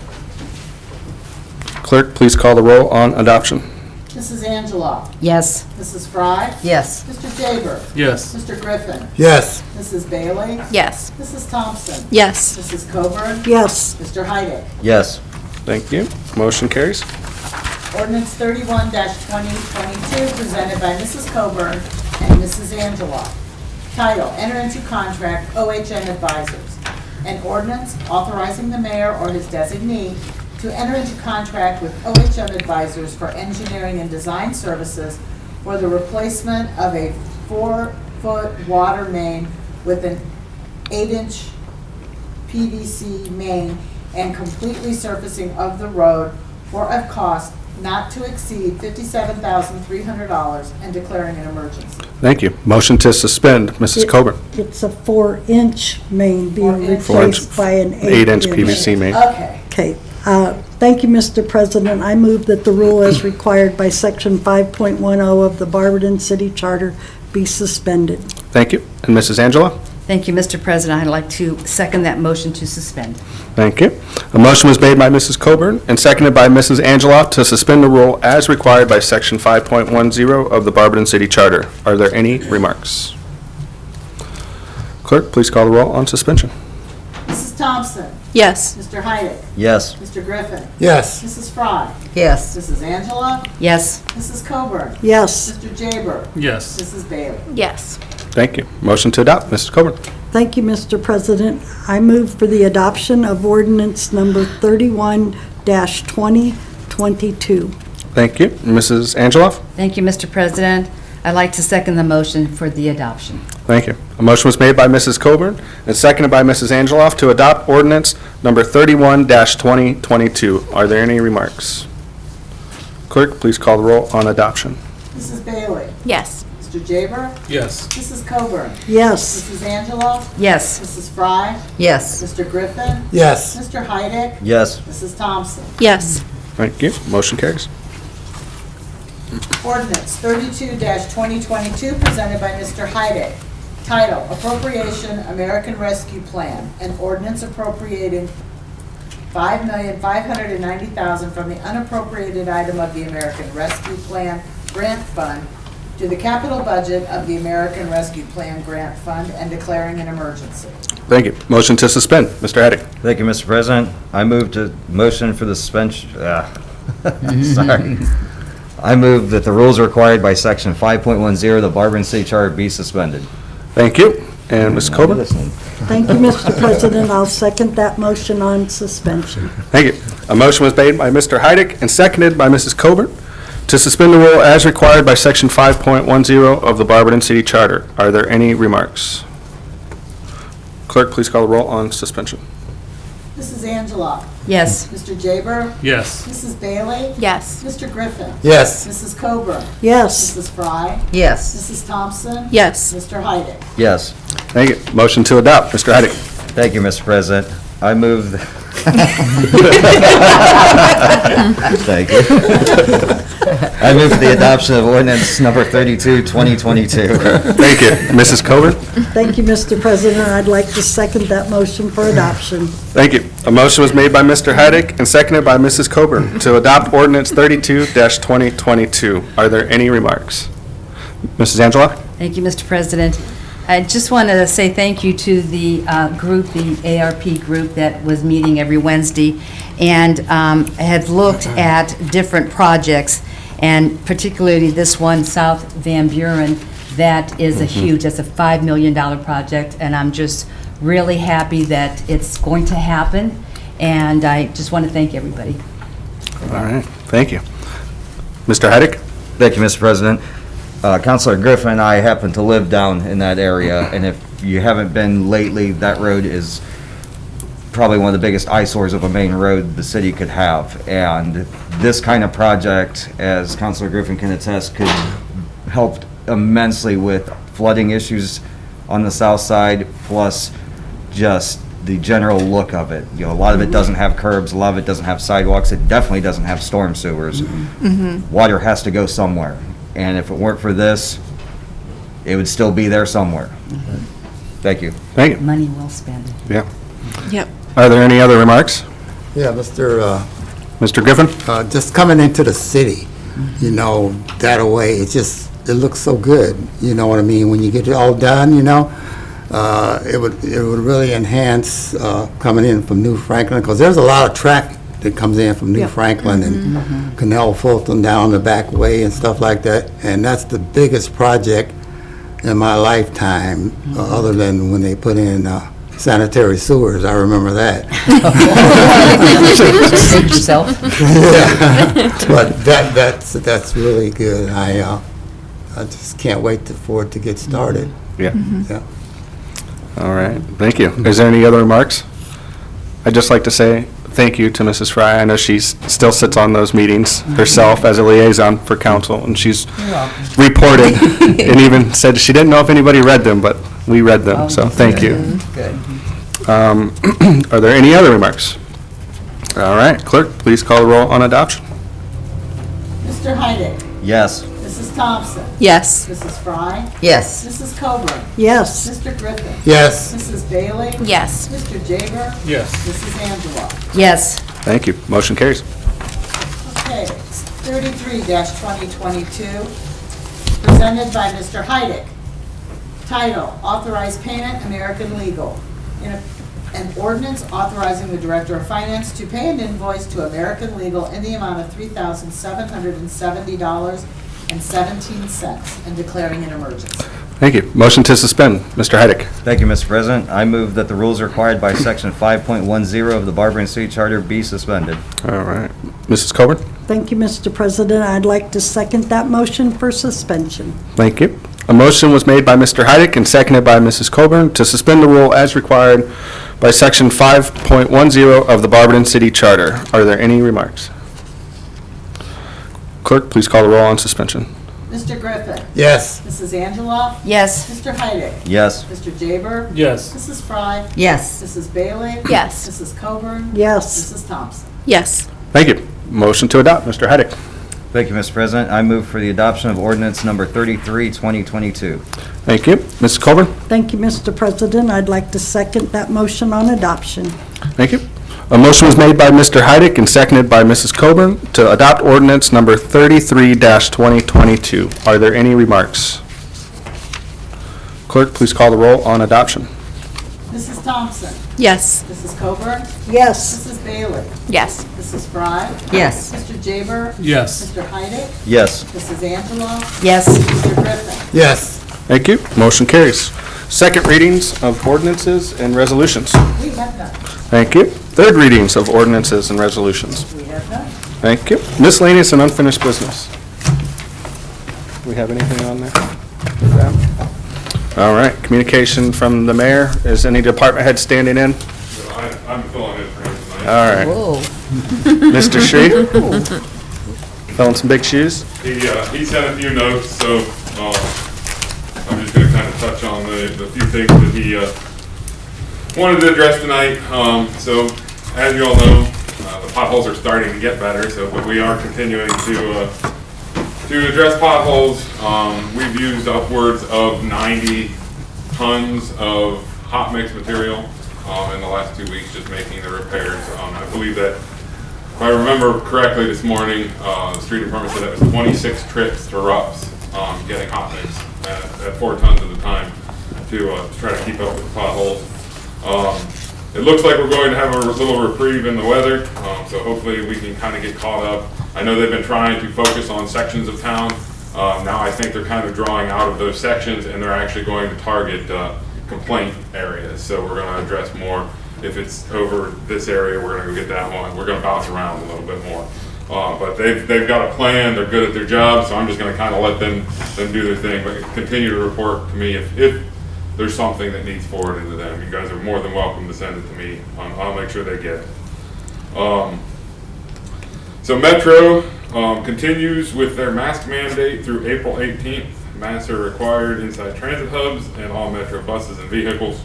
Clerk, please call the roll on adoption. Mrs. Angela. Yes. Mrs. Fry. Yes. Mr. Jaber. Yes. Mr. Griffin. Yes. Mrs. Bailey. Yes. Mrs. Thompson. Yes. Mrs. Coburn. Yes. Mr. Heidick. Yes. Thank you. Motion carries. Ordinance 31-2022 presented by Mrs. Coburn and Mrs. Angela. Title, Enter into Contract, OHM Advisors. An ordinance authorizing the mayor or his designee to enter into contract with OHM Advisors for engineering and design services for the replacement of a 4-foot water main with an 8-inch PVC main and completely surfacing of the road for a cost not to exceed $57,300 and declaring an emergency. Thank you. Motion to suspend. Mrs. Coburn. It's a 4-inch main being 4-inch. replaced by an 8-inch 8-inch. PVC main. Okay. Okay. Thank you, Mr. President. I move that the rule as required by Section 5.10 of the Barberton City Charter be suspended. Thank you. And Mrs. Angela? Thank you, Mr. President. I'd like to second that motion to suspend. Thank you. A motion was made by Mrs. Coburn and seconded by Mrs. Angela to suspend the rule as required by Section 5.10 of the Barberton City Charter. Are there any remarks? Clerk, please call the roll on suspension. Mrs. Thompson. Yes. Mr. Heidick. Yes. Mr. Griffin. Yes. Mrs. Fry. Yes. Mrs. Angela. Yes. Mrs. Coburn. Yes. Mr. Jaber. Yes. Mrs. Bailey. Yes. Thank you. Motion to adopt. Mrs. Coburn. Thank you, Mr. President. I move for the adoption of ordinance number 31-2022. Thank you. Mrs. Angeloff? Thank you, Mr. President. I'd like to second the motion for the adoption. Thank you. A motion was made by Mrs. Coburn and seconded by Mrs. Angeloff to adopt ordinance number 31-2022. Are there any remarks? Clerk, please call the roll on adoption. Mrs. Bailey. Yes. Mr. Jaber. Yes. Mrs. Coburn. Yes. Mrs. Angela. Yes. Mrs. Fry. Yes. Mr. Griffin. Yes. Mr. Heidick. Yes. Mrs. Thompson. Yes. Thank you. Motion carries. Ordinance 32-2022 presented by Mr. Heidick. Title, Appropriation American Rescue Plan, an ordinance appropriating $5,590,000 from the unappropriated item of the American Rescue Plan Grant Fund to the capital budget of the American Rescue Plan Grant Fund and declaring an emergency. Thank you. Motion to suspend. Mr. Haddick. Thank you, Mr. President. I move to motion for the suspension, sorry. I move that the rules required by Section 5.10 of the Barberton City Charter be suspended. Thank you. And Ms. Coburn? Thank you, Mr. President. I'll second that motion on suspension. Thank you. A motion was made by Mr. Heidick and seconded by Mrs. Coburn to suspend the rule as required by Section 5.10 of the Barberton City Charter. Are there any remarks? Clerk, please call the roll on suspension. Mrs. Angela. Yes. Mr. Jaber. Yes. Mrs. Bailey. Yes. Mr. Griffin. Yes. Mrs. Coburn. Yes. Mrs. Fry. Yes. Mrs. Thompson. Yes. Mr. Heidick. Yes. Thank you. Motion to adopt. Mr. Heidick. Thank you, Mr. President. I move, Thank you. I move for the adoption of ordinance number 32, 2022. Thank you. Mrs. Coburn? Thank you, Mr. President. I'd like to second that motion for adoption. Thank you. A motion was made by Mr. Heidick and seconded by Mrs. Coburn to adopt ordinance 32-2022. Are there any remarks? Mrs. Angela? Thank you, Mr. President. I just want to say thank you to the group, the ARP group that was meeting every Wednesday and have looked at different projects, and particularly this one, South Van Buren, that is that's a $5 million project, and I'm just really happy that it's going to happen, and I just want to thank everybody. All right. Thank you. Mr. Heidick? Thank you, Mr. President. Councilor Griffin and I happen to live down in that area, and if you haven't been lately, that road is probably one of the biggest eyesores of a main road the city could have. And this kind of project, as Councilor Griffin can attest, could help immensely with flooding issues on the south side, plus just the general look of it. You know, a lot of it doesn't have curbs, a lot of it doesn't have sidewalks, it definitely doesn't have storm sewers. Water has to go somewhere. And if it weren't for this, it would still be there somewhere. Thank you. Thank you. Money well spent. Yeah. Yep. Are there any other remarks? Yeah, Mr. Griffin? just coming into the city, you know, that way, it looks so good, you know what I mean? When you get it all done, you know, it would really enhance coming in from New Franklin, because there's a lot of traffic that comes in from New Franklin and Canal Fulton down the back way and stuff like that, and that's the biggest project in my lifetime, other than when they put in sanitary sewers. I remember that. Save yourself. But that's really good. I just can't wait for it to get started. Yeah. Yeah. All right. Thank you. Is there any other remarks? I'd just like to say thank you to Mrs. Fry. I know she still sits on those meetings herself as a liaison for council, and she's reported and even said she didn't know if anybody read them, but we read them, so thank you. Good. Are there any other remarks? All right, clerk, please call the roll on adoption. Mr. Heidick. Yes. Mrs. Thompson. Yes. Mrs. Fry. Yes. Mrs. Coburn. Yes. Mr. Griffin. Yes. Mrs. Bailey. Yes. Mr. Jaber. Yes. Mrs. Angela. Yes. Thank you. Motion carries. Okay, 33-2022, presented by Mr. Heidick. Title, Authorized Payment, American Legal. An ordinance authorizing the Director of Finance to pay an invoice to American Legal in the amount of $3,770.17 and declaring an emergency. Thank you. Motion to suspend. Mr. Heidick. Thank you, Mr. President. I move that the rules required by Section 5.10 of the Barberton City Charter be suspended. All right. Mrs. Coburn? Thank you, Mr. President. I'd like to second that motion for suspension. Thank you. A motion was made by Mr. Heidick and seconded by Mrs. Coburn to suspend the rule as required by Section 5.10 of the Barberton City Charter. Are there any remarks? Clerk, please call the roll on suspension. Mr. Griffin. Yes. Mrs. Angela. Yes. Mr. Heidick. Yes. Mr. Jaber. Yes. Mrs. Fry. Yes. Mrs. Bailey. Yes. Mrs. Coburn. Yes. Mrs. Thompson. Yes. Thank you. Motion to adopt. Mr. Heidick. Thank you, Mr. President. I move for the adoption of ordinance number 33, 2022. Thank you. Mrs. Coburn? Thank you, Mr. President. I'd like to second that motion on adoption. Thank you. A motion was made by Mr. Heidick and seconded by Mrs. Coburn to adopt ordinance number 33-2022. Are there any remarks? Clerk, please call the roll on adoption. Mrs. Thompson. Yes. Mrs. Coburn. Yes. Mrs. Bailey. Yes. Mrs. Fry. Yes. Mr. Jaber. Yes. Mr. Heidick. Yes. Mrs. Angela. Yes. Mr. Griffin. Yes. Thank you. Motion carries. Second readings of ordinances and resolutions. We have none. Thank you. Third readings of ordinances and resolutions. We have none. Thank you. Miscellaneous and unfinished business. Do we have anything on there for that? All right. Communication from the mayor. Is any department head standing in? So I'm filling in for him tonight. All right. Whoa. Mr. Shree? Filling some big shoes? He sent a few notes, so I'm just gonna kind of touch on the few things that he wanted to address tonight. So as you all know, the potholes are starting to get better, but we are continuing to to address potholes, we've used upwards of 90 tons of hot mix material in the last 2 weeks, just making the repairs. I believe that, if I remember correctly this morning, the street department said that was 26 trips to Rupp's, getting hot mix at 4 tons at a time to try to keep up with the potholes. It looks like we're going to have a little reprieve in the weather, so hopefully we can kind of get caught up. I know they've been trying to focus on sections of town. Now I think they're kind of drawing out of those sections, and they're actually going to target complaint areas. So we're going to address more. If it's over this area, we're going to go get that one. We're going to bounce around a little bit more. But they've got a plan. They're good at their job, so I'm just going to kind of let them do their thing. But continue to report to me if there's something that needs forwarded to them. You guys are more than welcome to send it to me. I'll make sure they get it. So Metro continues with their mask mandate through April 18th. Masks are required inside transit hubs and all Metro buses and vehicles.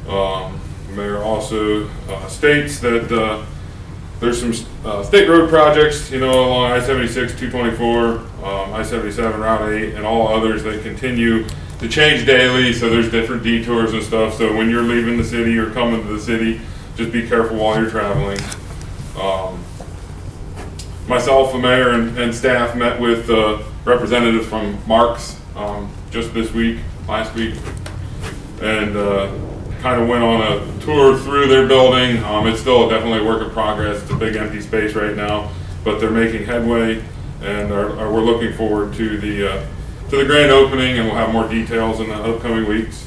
The mayor also states that there's some state road projects, along I-76, 224, I-77, Route 8, and all others that continue to change daily, so there's different detours and stuff. So when you're leaving the city or coming to the city, just be careful while you're traveling. Myself, the mayor, and staff met with representatives from Marks just last week, and kind of went on a tour through their building. It's still definitely a work in progress. It's a big empty space right now, but they're making headway, and we're looking forward to the grand opening, and we'll have more details in the upcoming weeks.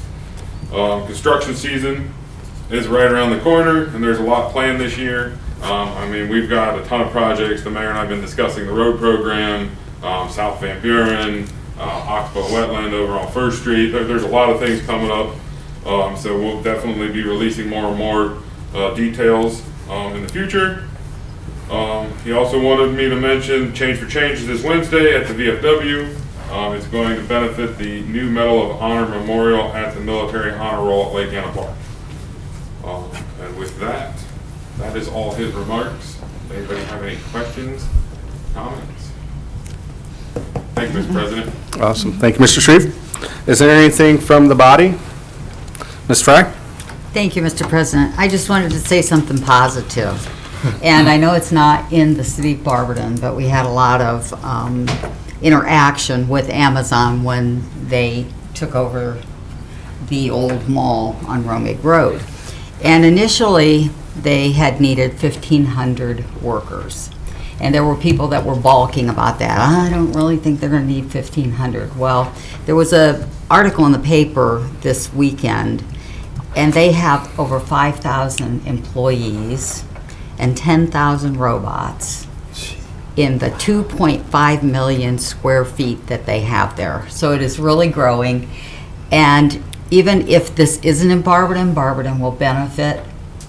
Construction season is right around the corner, and there's a lot planned this year. We've got a ton of projects. The mayor and I have been discussing the road program, South Van Buren, Oxbow Wetland over on First Street. There's a lot of things coming up, so we'll definitely be releasing more and more details in the future. He also wanted me to mention Change for Change is this Wednesday at the VFW. It's going to benefit the new Medal of Honor Memorial at the Military Honor Roll at Lake Anna Park. And with that is all his remarks. Anybody have any questions, comments? Thank you, Mr. President. Awesome. Thank you, Mr. Shreve. Is there anything from the body? Ms. Fry? Thank you, Mr. President. I just wanted to say something positive. And I know it's not in the city of Barberton, but we had a lot of interaction with Amazon when they took over the old mall on Romig Road. And initially, they had needed 1,500 workers. And there were people that were balking about that. I don't really think they're going to need 1,500. Well, there was an article in the paper this weekend, and they have over 5,000 employees and 10,000 robots in the 2.5 million square feet that they have there. So it is really growing. And even if this isn't in Barberton, Barberton will benefit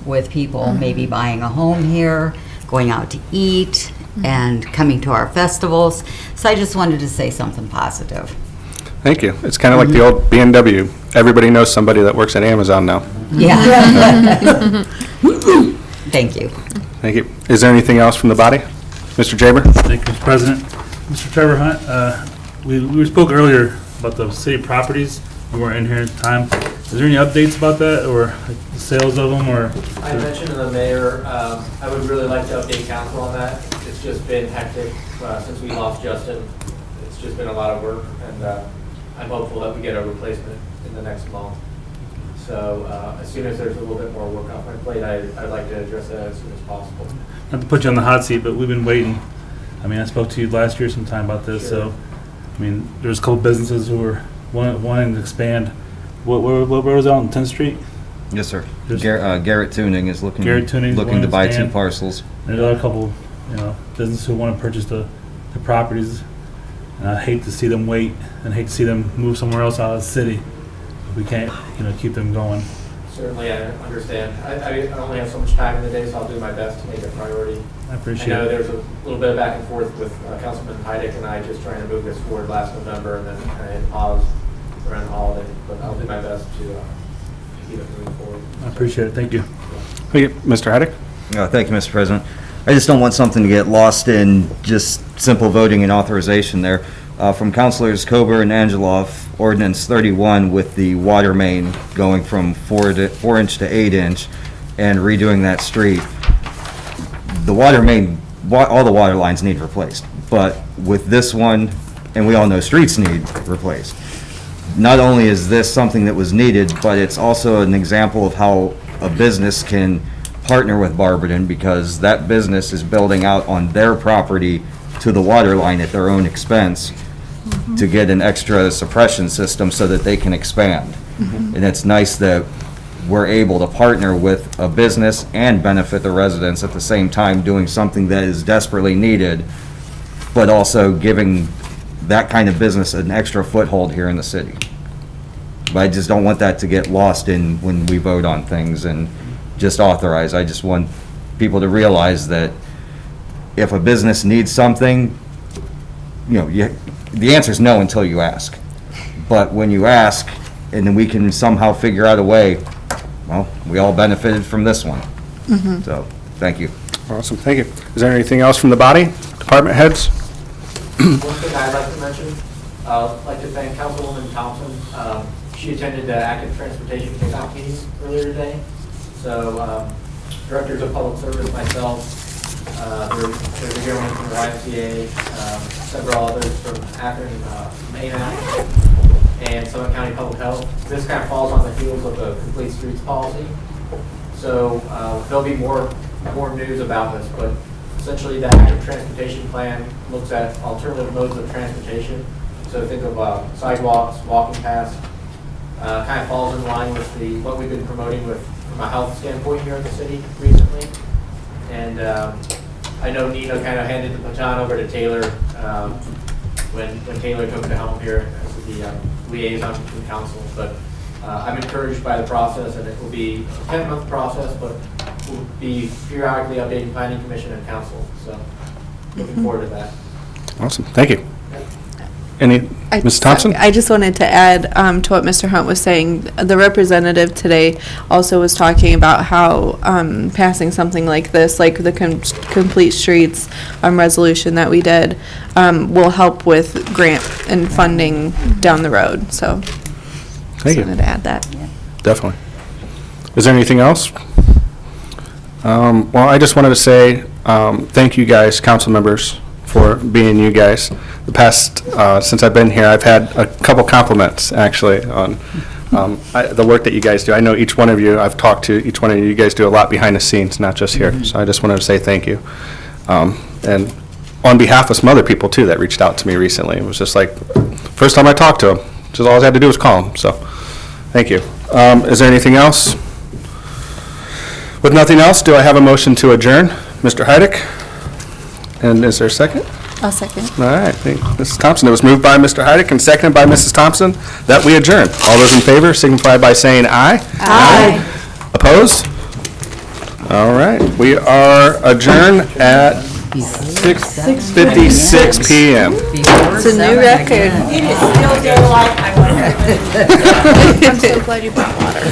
with people maybe buying a home here, going out to eat, and coming to our festivals. So I just wanted to say something positive. Thank you. It's kind of like the old BMW. Everybody knows somebody that works at Amazon now. Yeah. Thank you. Thank you. Is there anything else from the body? Mr. Jaber? Thank you, Mr. President. Mr. Trevor Hunt, we spoke earlier about the city properties. We weren't in here at the time. Is there any updates about that, or like the sales of them, or? I mentioned to the mayor, I would really like to update council on that. It's just been hectic since we lost Justin. It's just been a lot of work, and I'm hopeful that we get a replacement in the next month. So as soon as there's a little bit more work off my plate, I'd like to address that as soon as possible. Not to put you on the hot seat, but we've been waiting. I spoke to you last year sometime about this, Sure. so, there's a couple businesses who were wanting to expand. Where was it, on 10th Street? Yes, sir. There's- Garrett Tuning is looking Garrett Tuning is to wanting to buy 2 expand. parcels. There's a couple, businesses who want to purchase the properties. And I hate to see them wait, and hate to see them move somewhere else out of the city. We can't, keep them going. Certainly, I understand. I only have so much time in the day, so I'll do my best to make it a priority. I I appreciate know it. there's a little bit of back and forth with Councilman Heidick and I just trying to move this forward last November, and then kind of hit pause around the holiday. But I'll do my best to keep it moving forward. I appreciate it. Thank you. Thank you. Mr. Haddock? Thank you, Mr. President. I just don't want something to get lost in just simple voting and authorization there. From Councilors Kober and Angeloff, Ordinance 31 with the water main going from 4-inch to 8-inch and redoing that street. The water main, all the water lines need replaced, but with this one, and we all know streets need replaced. Not only is this something that was needed, but it's also an example of how a business can partner with Barberton, because that business is building out on their property to the water line at their own expense to get an extra suppression system so that they can expand. And it's nice that we're able to partner with a business and benefit the residents at the same time, doing something that is desperately needed, but also giving that kind of business an extra foothold here in the city. But I just don't want that to get lost in when we vote on things and just authorize. I just want people to realize that if a business needs something, the answer is no until you ask. But when you ask, and then we can somehow figure out a way, well, we all benefited from this one. So, thank you. Awesome, thank you. Is there anything else from the body? Department heads? One thing I'd like to mention, I'd like to thank Councilwoman Thompson. She attended the active transportation kickoff meeting earlier today. So, directors of public service, myself, there's a gentleman from the YMCA, several others from Akron, AMAC, and Summit County Public Health. This kind of falls on the heels of the Complete Streets policy. So there'll be more news about this, but essentially the active transportation plan looks at alternative modes of transportation. So think of sidewalks, walking paths, kind of falls in line with what we've been promoting from a health standpoint here in the city recently. And I know Nina kind of handed the baton over to Taylor when Taylor took the helm here as the liaison between councils. But I'm encouraged by the process, and it will be a 10-month process, but we'll be periodically updating Planning Commission and Council. So looking forward to that. Awesome, thank you. Ms. Thompson? I just wanted to add to what Mr. Hunt was saying. The representative today also was talking about how passing something like this, like the Complete Streets resolution that we did, will help with grant and funding down the road. So Thank you. Just wanted to add that. Definitely. Is there anything else? Well, I just wanted to say thank you guys, council members, for being you guys. The past, since I've been here, I've had a couple compliments, actually, on the work that you guys do. I know each one of you, I've talked to each one of you, you guys do a lot behind the scenes, not just here. So I just wanted to say thank you. And on behalf of some other people, too, that reached out to me recently. It was just like, first time I talked to them, just all I had to do was call them. So thank you. Is there anything else? With nothing else, do I have a motion to adjourn? Mr. Heidick? And is there a second? I'll second. All right, thank Mrs. Thompson. It was moved by Mr. Heidick and seconded by Mrs. Thompson that we adjourn. All those in favor signify by saying aye. Aye. Opposed? All right, we are adjourned at 6:56 p.m. It's a new record. It is still daylight. I'm so glad you brought water.